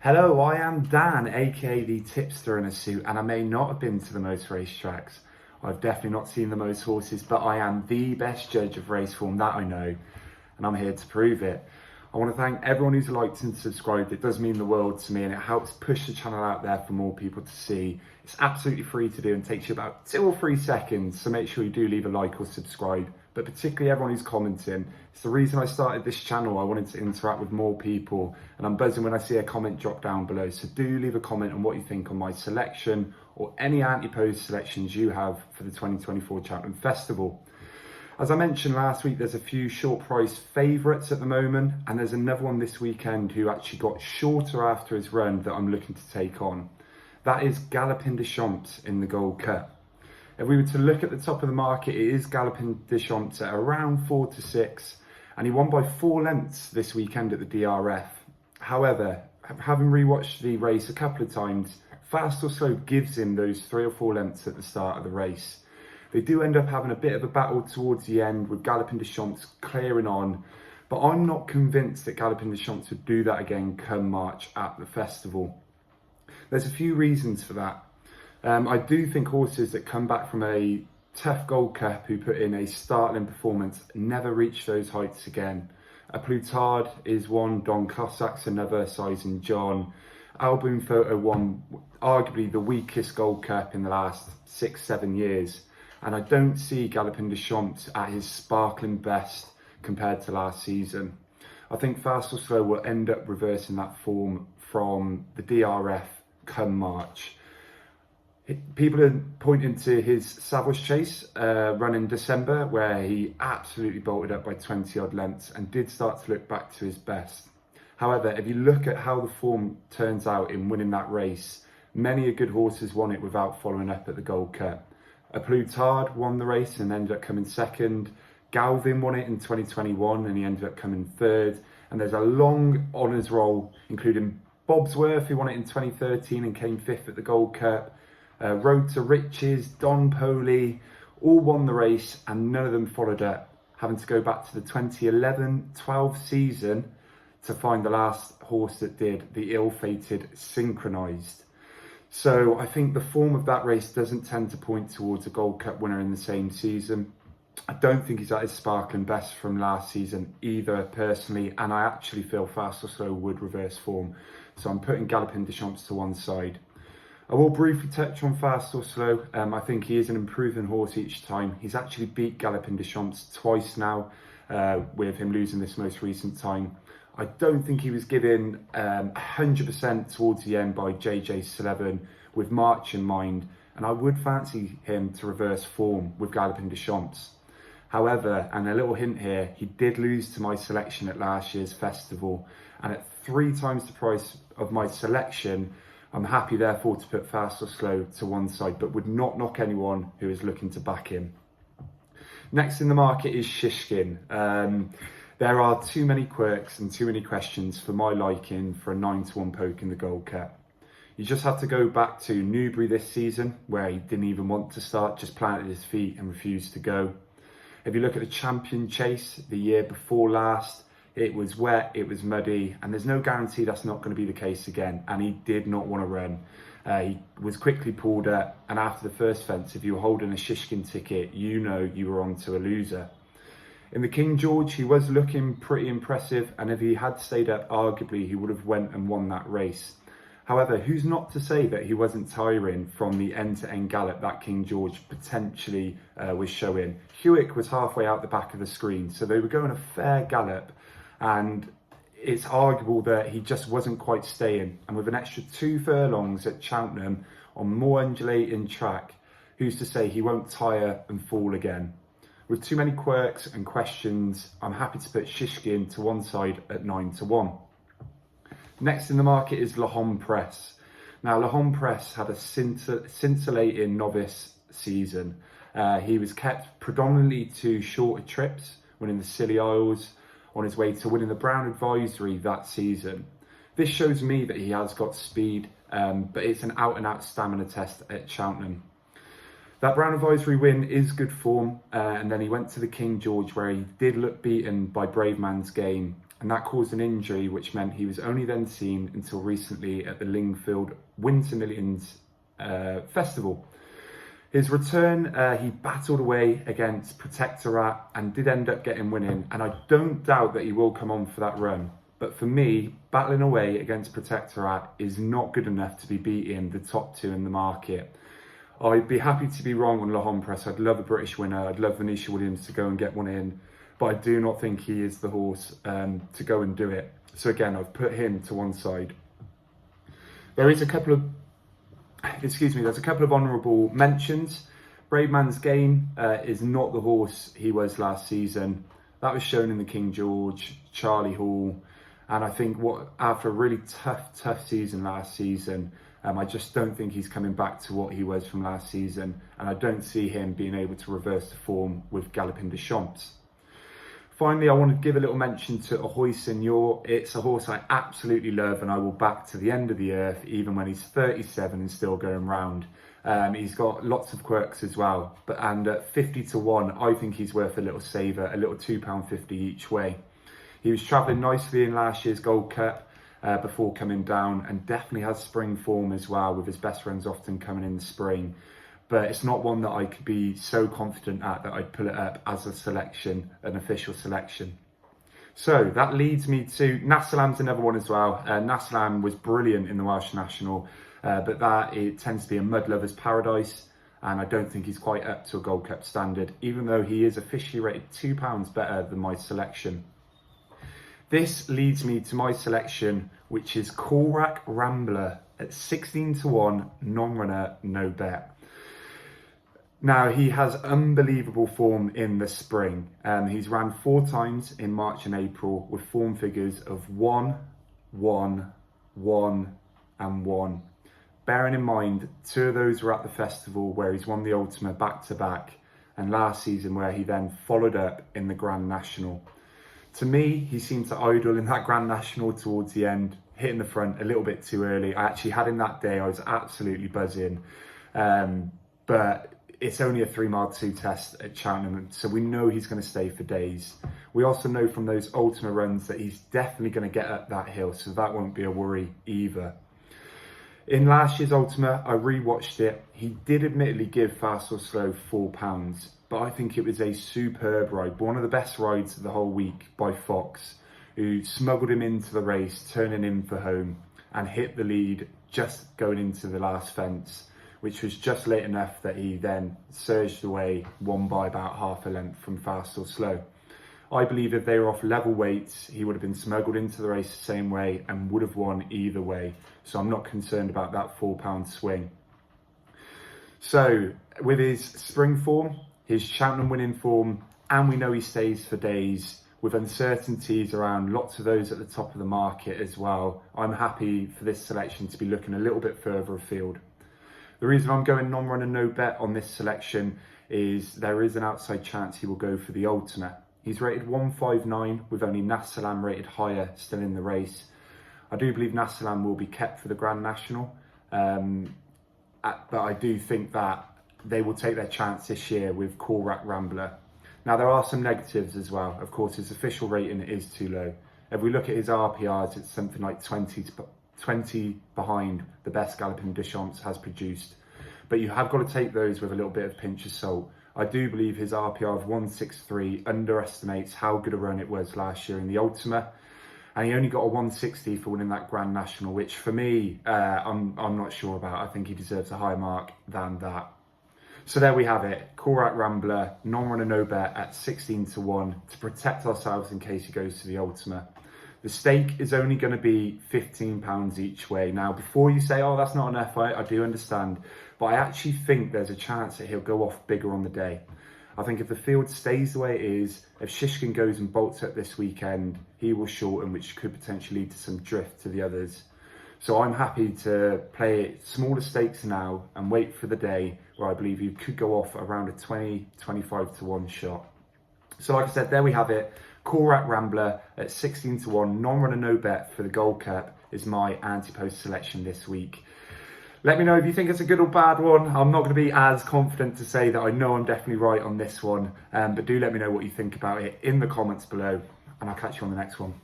Hello, I am Dan, aka the tipster in a suit, and I may not have been to the most racetracks. I've definitely not seen the most horses, but I am the best judge of race form that I know, and I'm here to prove it. I want to thank everyone who's liked and subscribed. It does mean the world to me, and it helps push the channel out there for more people to see. It's absolutely free to do and takes you about 2 or 3 seconds, so make sure you do leave a like or subscribe. But particularly everyone who's commenting. It's the reason I started this channel. I wanted to interact with more people, and I'm buzzing when I see a comment drop down below. So do leave a comment on what you think on my selection or any anti-post selections you have for the 2024 Cheltenham Festival. As I mentioned last week, there's a few short price favourites at the moment, and there's another one this weekend who actually got shorter after his run that I'm looking to take on. That is Galopin in the Gold Cup. If we were to look at the top of the market, it is Galopin at around 4 to 6, and he won by 4 lengths this weekend at the DRF. However, having rewatched the race a couple of times, Fastorslow gives him those 3 or 4 lengths at the start of the race. They do end up having a bit of a battle towards the end with Galopin clearing on, but I'm not convinced that Galopin would do that again come March at the festival. There's a few reasons for that. I do think horses that come back from a tough Gold Cup who put in a startling performance never reach those heights again. A Plutard is one, Don Cossacks another, Sizing John. Album Photo won arguably the weakest Gold Cup in the last 6-7 years. And I don't see Galopin at his sparkling best compared to last season. I think Fastorslow will end up reversing that form from the DRF come March. People are pointing to his Savage Chase run in December, where he absolutely bolted up by 20 odd lengths and did start to look back to his best. However, if you look at how the form turns out in winning that race, many a good horses won it without following up at the Gold Cup. A Plutard won the race and ended up coming second. Galopin won it in 2021 and he ended up coming third. And there's a long honours roll, including Bobsworth, who won it in 2013 and came 5th at the Gold Cup. Road to Riches, Don Poli, all won the race and none of them followed up, having to go back to the 2011-12 season to find the last horse that did, the ill-fated Synchronised. So I think the form of that race doesn't tend to point towards a Gold Cup winner in the same season. I don't think he's at his sparkling best from last season either, personally, and I actually feel Fastorslow would reverse form. So I'm putting Galopin to one side. I will briefly touch on Fastorslow. I think he is an improving horse each time. He's actually beat Galopin twice now, with him losing this most recent time. I don't think he was given 100% towards the end by JJ Slevin with March in mind, and I would fancy him to reverse form with Galopin However, and a little hint here, he did lose to my selection at last year's festival, and at 3 times the price of my selection, I'm happy therefore to put Fastorslow to one side, but would not knock anyone who is looking to back him. Next in the market is Shishkin. There are too many quirks and too many questions for my liking for a 9 to 1 poke in the Gold Cup. You just have to go back to Newbury this season, where he didn't even want to start, just planted his feet and refused to go. If you look at the Champion Chase the year before last, it was wet, it was muddy, and there's no guarantee that's not going to be the case again, and he did not want to run. He was quickly pulled up, and after the first fence, if you were holding a Shishkin ticket, you know you were on to a loser. In the King George, he was looking pretty impressive, and if he had stayed up, arguably he would have went and won that race. However, who's not to say that he wasn't tiring from the end-to-end gallop that King George potentially was showing? Hewick was halfway out the back of the screen, so they were going a fair gallop, and it's arguable that he just wasn't quite staying. And with an extra 2 furlongs at Cheltenham on more undulating track, who's to say he won't tire and fall again? With too many quirks and questions, I'm happy to put Shishkin to one side at 9 to 1. Next in the market is Presse. Now, Presse had a scintillating novice season. He was kept predominantly to shorter trips, winning the Scilly Isles, on his way to winning the Brown Advisory that season. This shows me that he has got speed, but it's an out-and-out stamina test at Cheltenham. That Brown Advisory win is good form, and then he went to the King George, where he did look beaten by Brave Man's Game, and that caused an injury, which meant he was only then seen until recently at the Lingfield Winter Millions Festival. His return, he battled away against Protectorat and did end up getting winning, and I don't doubt that he will come on for that run. But for me, battling away against Protectorat is not good enough to be beating the top two in the market. I'd be happy to be wrong on Le Presse. I'd love a British winner. I'd love Venetia Williams to go and get one in, but I do not think he is the horse to go and do it. So again, I've put him to one side. There's a couple of honourable mentions. Brave Man's Game is not the horse he was last season. That was shown in the King George, Charlie Hall, and I think after a really tough season last season, I just don't think he's coming back to what he was from last season, and I don't see him being able to reverse the form with Galopin de Champs. Finally, I want to give a little mention to Ahoy Senior. It's a horse I absolutely love and I will back to the end of the earth, even when he's 37 and still going round. He's got lots of quirks as well, and at 50 to 1, I think he's worth a little saver, a little £2.50 each way. He was travelling nicely in last year's Gold Cup before coming down, and definitely has spring form as well, with his best runs often coming in the spring. But it's not one that I could be so confident at that I'd pull it up as a selection, an official selection. So that leads me to Nassalam's another one as well. Nassalam was brilliant in the Welsh National, but it tends to be a mud lover's paradise, and I don't think he's quite up to a Gold Cup standard, even though he is officially rated £2 better than my selection. This leads me to my selection, which is Coolrack Rambler at 16 to 1, non-runner, no bet. Now, he has unbelievable form in the spring. He's ran 4 times in March and April with form figures of 1, 1, 1 and 1. Bearing in mind, 2 of those were at the festival where he's won the Ultima back-to-back, and last season where he then followed up in the Grand National. To me, he seemed to idle in that Grand National towards the end, hitting the front a little bit too early. I actually had him that day, I was absolutely buzzing. But it's only a 3-mile 2 test at Cheltenham, so we know he's going to stay for days. We also know from those Ultima runs that he's definitely going to get up that hill, so that won't be a worry either. In last year's Ultima, I rewatched it. He did admittedly give Fastorslow £4, but I think it was a superb ride, one of the best rides of the whole week by Fox, who smuggled him into the race, turning in for home, and hit the lead just going into the last fence, which was just late enough that he then surged away, won by about half a length from Fastorslow. I believe if they were off level weights, he would have been smuggled into the race the same way and would have won either way. So I'm not concerned about that £4 swing. So with his spring form, his Cheltenham winning form, and we know he stays for days, with uncertainties around lots of those at the top of the market as well, I'm happy for this selection to be looking a little bit further afield. The reason I'm going non-runner no bet on this selection is there is an outside chance he will go for the Ultima. He's rated 159 with only Nassalam rated higher still in the race. I do believe Nassalam will be kept for the Grand National, but I do think that they will take their chance this year with Coolrack Rambler. Now, there are some negatives as well. Of course, his official rating is too low. If we look at his RPRs, it's something like 20 behind the best Galopin de Champs has produced. But you have got to take those with a little bit of pinch of salt. I do believe his RPR of 163 underestimates how good a run it was last year in the Ultima. And he only got a 160 for winning that Grand National, which for me, I'm not sure about. I think he deserves a higher mark than that. So there we have it. Coolrack Rambler, non-runner no bet at 16 to 1 to protect ourselves in case he goes to the Ultima. The stake is only going to be £15 each way. Now, before you say, oh, that's not enough, I do understand. But I actually think there's a chance that he'll go off bigger on the day. I think if the field stays the way it is, if Shishkin goes and bolts up this weekend, he will shorten, which could potentially lead to some drift to the others. So I'm happy to play it smaller stakes now and wait for the day where I believe you could go off around a 20-25 to 1 shot. So like I said, there we have it. Coolrack Rambler at 16 to 1, non-runner no bet for the Gold Cup is my anti-post selection this week. Let me know if you think it's a good or bad one. I'm not going to be as confident to say that I know I'm definitely right on this one, but do let me know what you think about it in the comments below, and I'll catch you on the next one.